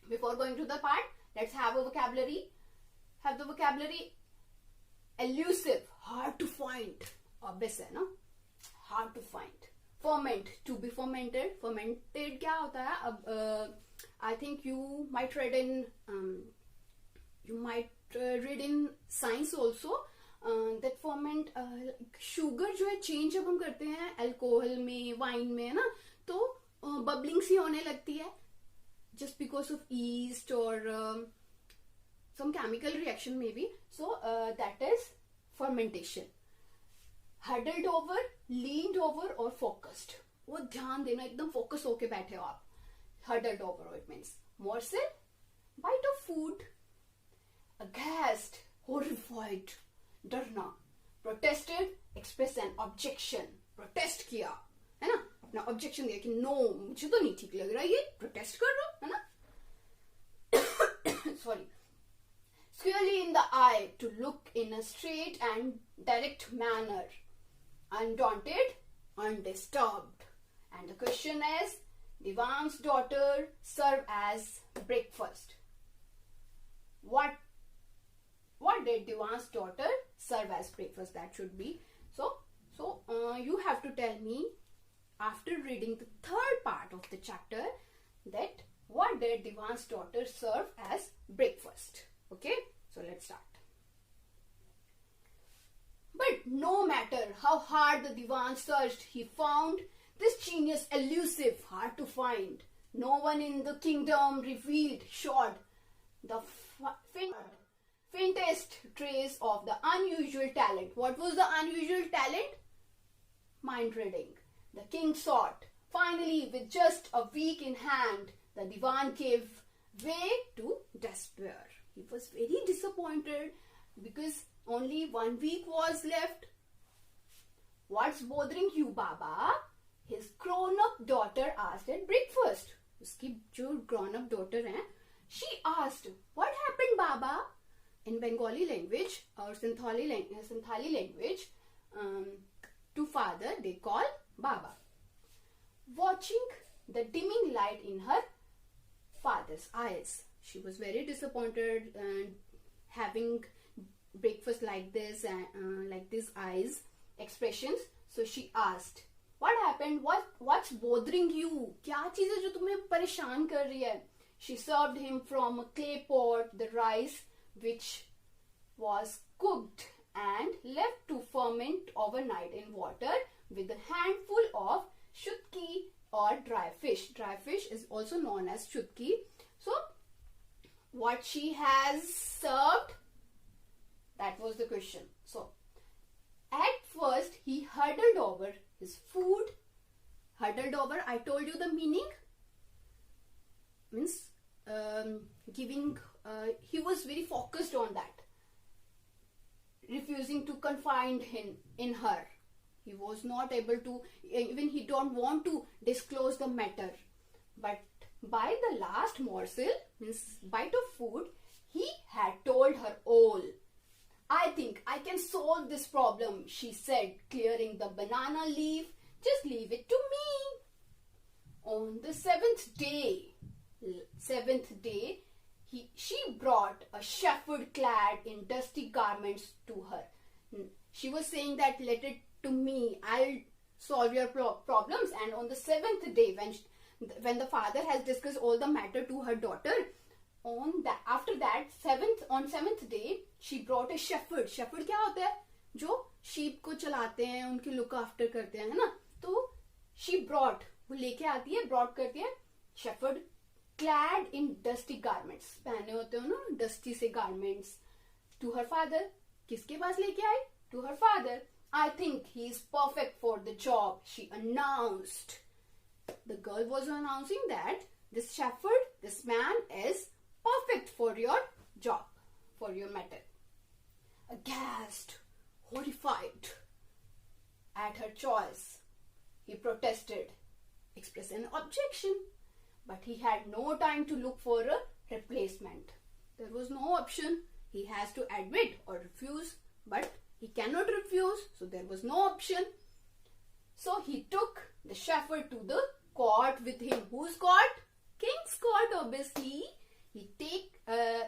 Before going to the part, let's have a vocabulary. Have the vocabulary. Elusive, hard to find. Obvious है ना? Hard to find. Ferment, to be fermented. Fermented क्या होता है? अब I think you might read in science also that ferment sugar जो है change जब हम करते हैं alcohol में, wine में, है ना, तो bubbling सी होने लगती है just because of yeast or some chemical reaction maybe. So that is fermentation. Huddled over, leaned over or focused. वो ध्यान देना, एकदम focus होके बैठे हो आप. Huddled over, it means morsel, bite of food. Aghast, horrified, डरना. Protested, express an objection. Protest किया, है ना, अपना objection दिया कि no, मुझे तो नहीं ठीक लग रहा ये, protest कर रहा, है ना. Sorry. Squarely in the eye, to look in a straight and direct manner. Undaunted, undisturbed. And the question is, Diwan's daughter serve as breakfast. What did Diwan's daughter serve as breakfast? That should be. So you have to tell me after reading the third part of the chapter that what did Diwan's daughter serve as breakfast. Okay, so let's start. But no matter how hard the Diwan searched, he found this genius elusive, hard to find. No one in the kingdom showed the faintest trace of the unusual talent. What was the unusual talent? Mind reading. The king sought. Finally, with just a week in hand, the Diwan gave way to despair. He was very disappointed because only 1 week was left. What's bothering you, Baba? His grown-up daughter asked at breakfast. Uski jo grown-up daughter hai, she asked, what happened, Baba? In Bengali language or Sinthali language, to father they call Baba. Watching the dimming light in her father's eyes, she was very disappointed having breakfast like this and like these eyes expressions. So she asked, what happened? What's bothering you? क्या चीज़ है जो तुम्हें परेशान कर रही है? She served him from a clay pot the rice which was cooked and left to ferment overnight in water with a handful of shutki or dry fish. Dry fish is also known as shutki. So what she has served, that was the question. So at first he huddled over his food. Huddled over, I told you the meaning. Means giving, he was very focused on that. Refusing to confide in her. He was not able to, even he don't want to disclose the matter. But by the last morsel, means bite of food, he had told her all. I think I can solve this problem, she said, clearing the banana leaf. Just leave it to me. On the seventh day, she brought a shepherd clad in dusty garments to her. She was saying that let it to me, I'll solve your problems. And on the seventh day, when the father has discussed all the matter to her daughter, after that on seventh day, she brought a shepherd. Shepherd क्या होता है? जो sheep को चलाते हैं, उनकी look after करते हैं, है ना? तो she brought, वो लेके आती है, brought करती है, shepherd clad in dusty garments, पहने होते हो ना dusty से garments, to her father. किसके पास लेके आई? To her father. I think he is perfect for the job, she announced. The girl was announcing that this shepherd, this man is perfect for your job, for your matter. Aghast, horrified at her choice, he protested, expressed an objection, but he had no time to look for a replacement. There was no option. He has to admit or refuse, but he cannot refuse, so there was no option. So he took the shepherd to the court with him. Whose court? King's court, obviously.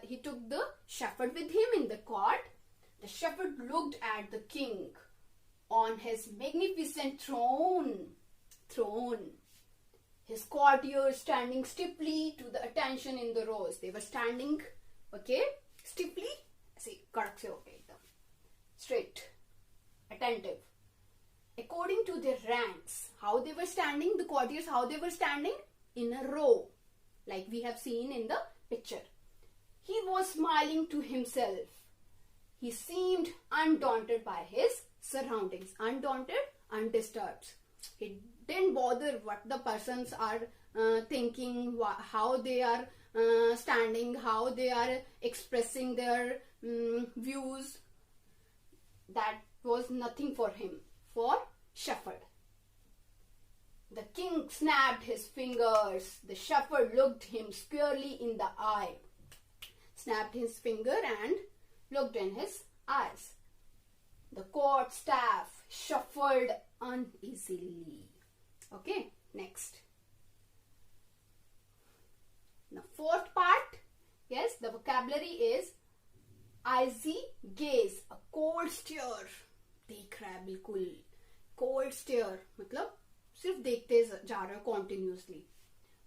he took the shepherd with him in the court. The shepherd looked at the king on his magnificent throne. His courtiers standing stiffly to the attention in the rows. They were standing, okay, stiffly, see, kadak se hoke ekdam, straight, attentive, according to their ranks. How they were standing, the courtiers, how they were standing? In a row, like we have seen in the picture. He was smiling to himself. He seemed undaunted by his surroundings. Undaunted, undisturbed. He didn't bother what the persons are thinking, how they are standing, how they are expressing their views. That was nothing for him, for shepherd. The king snapped his fingers. The shepherd looked him squarely in the eye. Snapped his finger and looked in his eyes. The court staff shuffled uneasily. Okay, next. The fourth part, yes, the vocabulary is icy gaze, a cold stare. देख रहा है बिल्कुल, cold stare मतलब सिर्फ देखते जा रहा है continuously.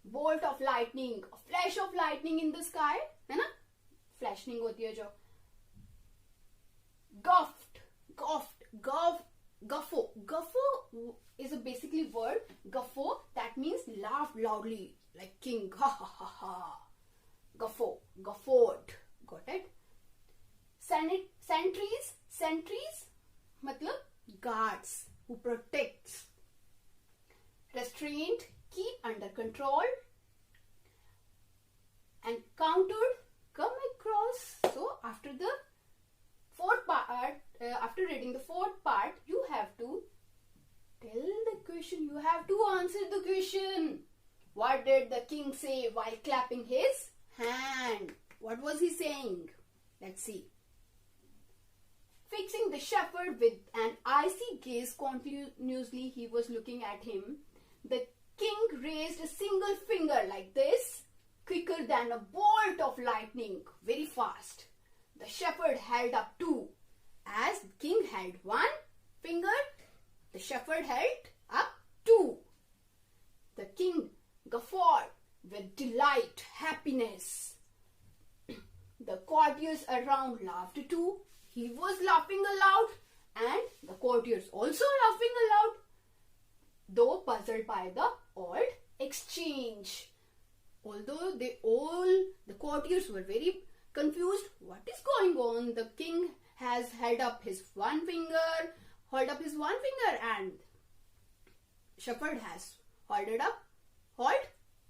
Bolt of lightning, a flash of lightning in the sky, है ना? Flashing होती है जो. Guffaw is a basically word. Guffaw, that means laugh loudly, like king. Ha ha ha ha. Guffaw, guffawed. Got it? Sentries, matlab guards who protects. Restrained, keep under control. Encountered, come across. So after the fourth part, after reading the fourth part, you have to tell the question. You have to answer the question. What did the king say while clapping his hand? What was he saying? Let's see. Fixing the shepherd with an icy gaze continuously, he was looking at him. The king raised a single finger like this, quicker than a bolt of lightning, very fast. The shepherd held up two. As the king held one finger, the shepherd held up two. The king guffawed with delight, happiness. The courtiers around laughed too. He was laughing aloud and the courtiers also laughing aloud, though puzzled by the odd exchange. Although the courtiers were very confused, what is going on? The king has held up his one finger, and shepherd has held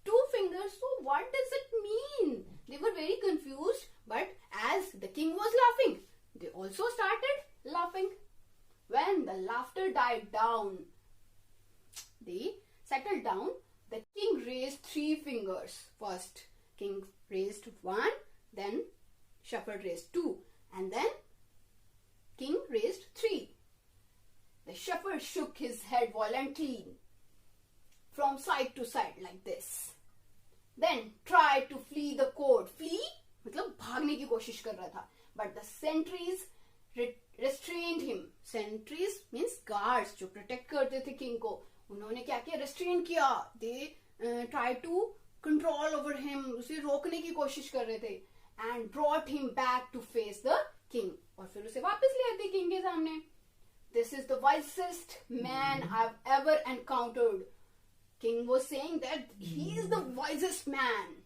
two fingers. So what does it mean? They were very confused, but as the king was laughing, they also started laughing. When the laughter died down, they settled down. The king raised three fingers. First, king raised one, then shepherd raised two, and then king raised three. The shepherd shook his head violently from side to side like this. Then tried to flee the court. Flee मतलब भागने की कोशिश कर रहा था. But the sentries restrained him. Sentries means guards जो protect करते थे king को. उन्होंने क्या किया? Restrain किया. They tried to control over him. उसे रोकने की कोशिश कर रहे थे. And brought him back to face the king. और फिर उसे वापस ले आते king के सामने. This is the wisest man I've ever encountered. King was saying that he is the wisest man.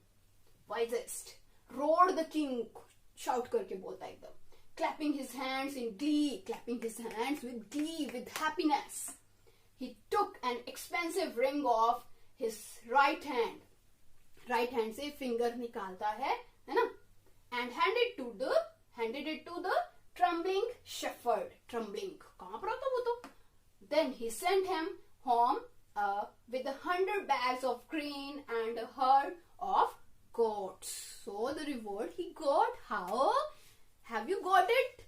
Wisest. Roared the king. Shout करके बोलता एकदम. Clapping his hands in glee. Clapping his hands with glee, with happiness. He took an expensive ring off his right hand. Right hand से finger निकालता है ना? And handed it to the trembling shepherd. Trembling. कहाँ पर होता वो तो? Then he sent him home with 100 bags of grain and a herd of goats. So the reward he got, how? Have you got it?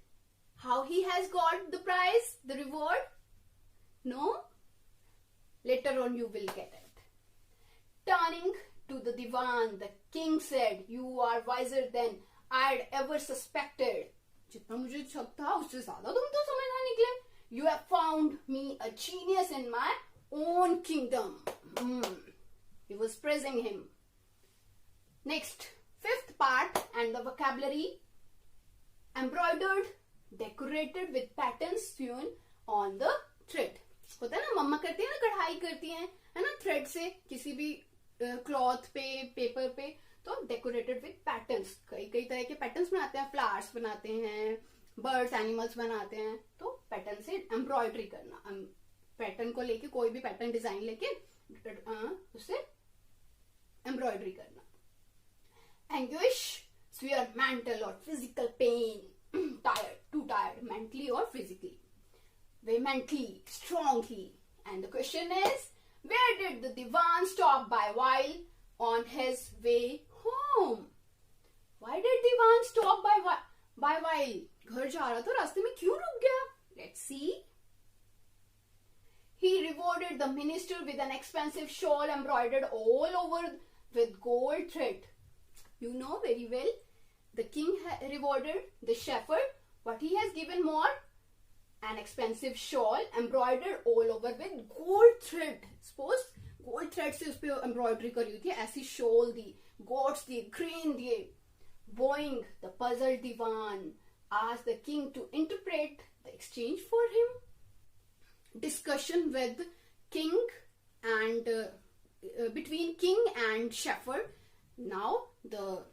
How he has got the prize, the reward? No? Later on you will get it. Turning to the divan, the king said, "You are wiser than I'd ever suspected. जितना मुझे शक था उससे ज्यादा तुम तो समझदार निकले. You have found me a genius in my own kingdom. He was praising him. Next, fifth part and the vocabulary. Embroidered, decorated with patterns sewn on the thread. होता है ना, मम्मा करती है ना, कढ़ाई करती हैं, है ना, थ्रेड से किसी भी क्लॉथ पे, पेपर पे. तो डेकोरेटेड विद पैटर्न्स, कई कई तरह के पैटर्न्स बनाते हैं, फ्लावर्स बनाते हैं, बर्ड्स एनिमल्स बनाते हैं. तो पैटर्न से एम्ब्रॉयडरी करना, पैटर्न को लेके कोई भी पैटर्न डिजाइन लेके उससे एम्ब्रॉयडरी करना. Anguish, severe mental or physical pain, tired, too tired, mentally or physically, vehemently, strongly. And the question is, where did the Divan stop by while on his way home? Why did Divan stop by while? घर जा रहा था, रास्ते में क्यों रुक गया? Let's see. He rewarded the minister with an expensive shawl embroidered all over with gold thread. You know very well, the king rewarded the shepherd. What he has given more? An expensive shawl embroidered all over with gold thread. Suppose gold thread से उस पे embroidery करी थी, ऐसी shawl दी, goats दिए, grain दिए. Bowing, the puzzled divan asked the king to interpret the exchange for him. Discussion with king and between king and shepherd. Now the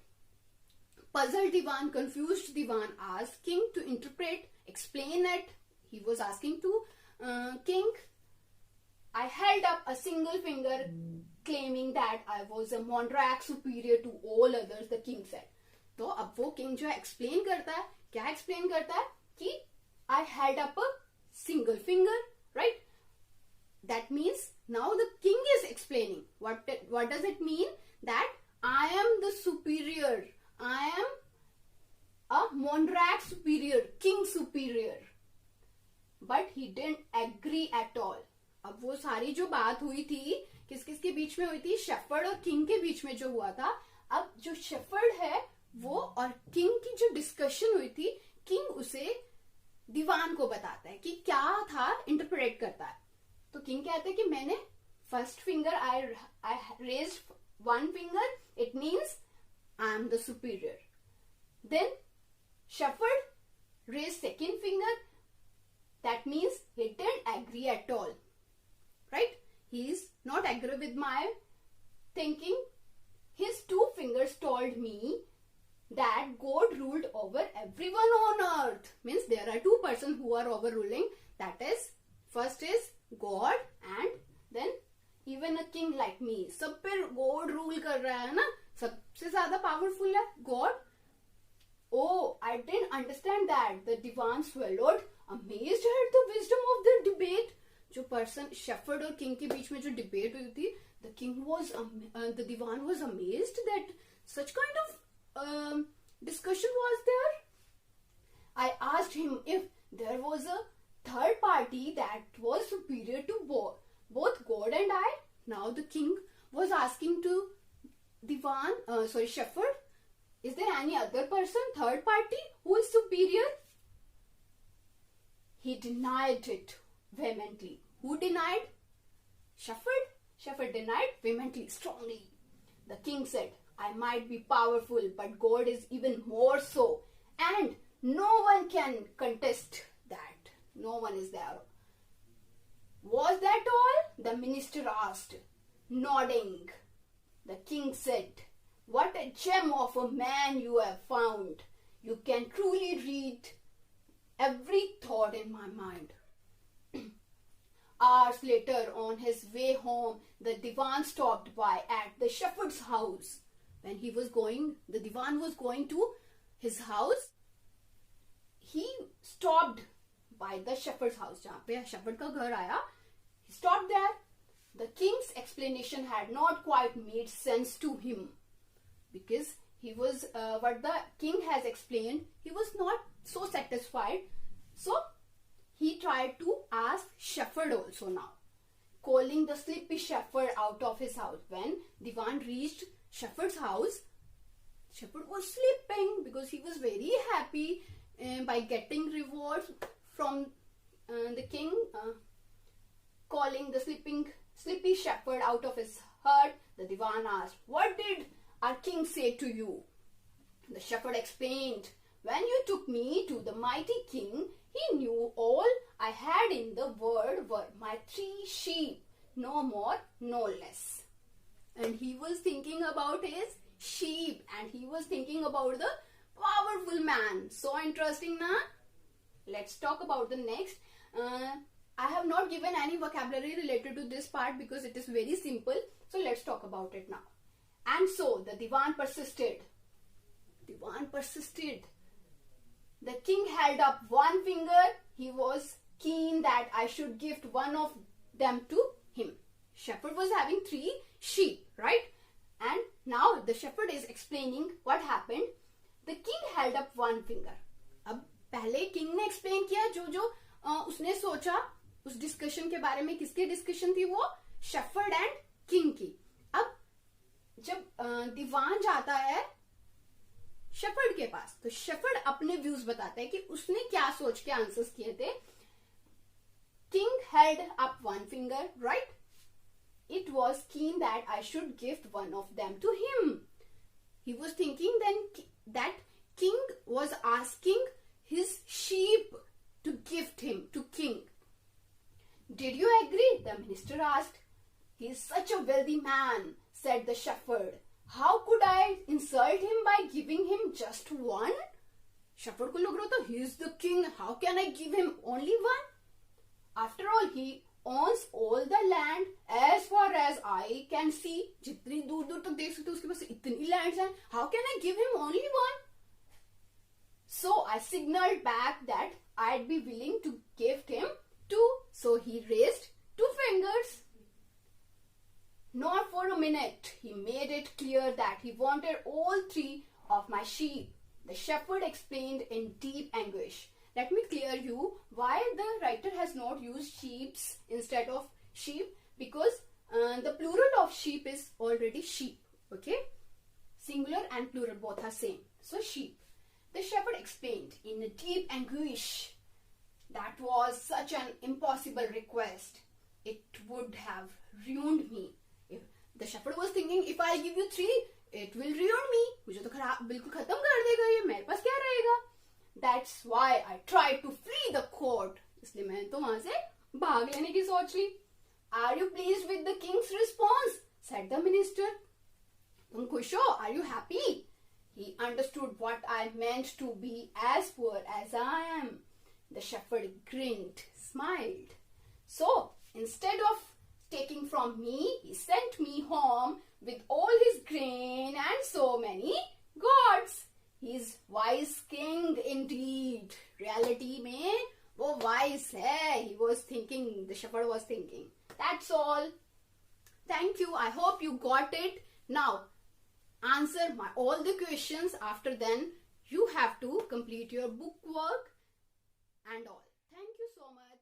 puzzled divan, confused divan asked king to interpret, explain it. He was asking to king. I held up a single finger claiming that I was a monarch superior to all others, the king said. तो अब वो king जो है explain करता है, क्या explain करता है कि I held up a single finger, right? That means now the king is explaining. What does it mean? That I am the superior. I am a monarch superior, king superior. But he didn't agree at all. अब वो सारी जो बात हुई थी, किस किस के बीच में हुई थी? शेफर्ड और किंग के बीच में जो हुआ था. अब जो शेफर्ड है वो और किंग की जो डिस्कशन हुई थी, किंग उसे दीवान को बताता है कि क्या था, इंटरप्रेट करता है. तो किंग कहते हैं कि मैंने first finger I raised one finger, it means I am the superior. Then shepherd raised second finger, that means he didn't agree at all, right? He is not agree with my thinking. His two fingers told me that God ruled over everyone on earth. Means there are two persons who are overruling, that is, first is God and then even a king like me. सब पे God rule कर रहा है ना, सबसे ज्यादा powerful है God. Oh, I didn't understand that. The divan swallowed, amazed at the wisdom of the debate. जो person shepherd और king के बीच में जो debate हुई थी, the divan was amazed that such kind of discussion was there. I asked him if there was a third party that was superior to both God and I. Now the king was asking to shepherd, is there any other person, third party, who is superior? He denied it vehemently. Who denied? Shepherd. Shepherd denied vehemently, strongly. The king said, I might be powerful, but God is even more so. And no one can contest that. No one is there. Was that all? The minister asked, nodding. The king said, what a gem of a man you have found. You can truly read every thought in my mind. Hours later, on his way home, the divan stopped by at the shepherd's house. When he was going, the divan was going to his house. He stopped by the shepherd's house. जहाँ पे shepherd का घर आया, he stopped there. The king's explanation had not quite made sense to him because he was what the king has explained, he was not so satisfied. So he tried to ask shepherd also now, calling the sleepy shepherd out of his house. When Divan reached shepherd's house, shepherd was sleeping because he was very happy by getting rewards from the king, calling the sleepy shepherd out of his hut. The divan asked, "What did our king say to you?" The shepherd explained, "When you took me to the mighty king, he knew all I had in the world were my 3 sheep, no more, no less." And he was thinking about his sheep, and he was thinking about the powerful man. So interesting, na? Let's talk about the next. I have not given any vocabulary related to this part because it is very simple. So let's talk about it now. And so the divan persisted. Divan persisted. The king held up one finger. He was keen that I should gift one of them to him. Shepherd was having 3 sheep, right? And now the shepherd is explaining what happened. The king held up one finger. अब पहले king ने explain किया जो उसने सोचा उस discussion के बारे में. किसकी डिस्कशन थी वो? शेफर्ड एंड किंग की. अब जब दीवान जाता है शेफर्ड के पास, तो शेफर्ड अपने व्यूज बताता है कि उसने क्या सोच के आंसर्स किए थे. King held up one finger, right? It was keen that I should gift one of them to him. He was thinking then that king was asking his sheep to gift him to king. Did you agree? The minister asked. He is such a wealthy man, said the shepherd. How could I insult him by giving him just one? Shepherd को लग रहा था he is the king. How can I give him only one? After all, he owns all the land as far as I can see. जितनी दूर दूर तक देख सकते उसके पास इतनी lands हैं. How can I give him only one? So I signaled back that I'd be willing to gift him 2. So he raised 2 fingers. Not for a minute. He made it clear that he wanted all 3 of my sheep. The shepherd explained in deep anguish. Let me clear you why the writer has not used sheeps instead of sheep, because the plural of sheep is already sheep. Okay, singular and plural both are same. So sheep. The shepherd explained in a deep anguish. That was such an impossible request. It would have ruined me. The shepherd was thinking, if I give you 3, it will ruin me. मुझे तो खराब बिल्कुल खत्म कर देगा ये. मेरे पास क्या रहेगा? That's why I tried to flee the court. इसलिए मैंने तो वहां से भाग लेने की सोच ली. Are you pleased with the king's response? Said the minister. तुम खुश हो? Are you happy? He understood what I meant to be as poor as I am. The shepherd grinned, smiled. So instead of taking from me, he sent me home with all his grain and so many gods. He's wise king indeed. Reality में वो wise है. He was thinking, the shepherd was thinking. That's all. Thank you. I hope you got it. Now, answer all the questions. After then, you have to complete your book work and all. Thank you so much.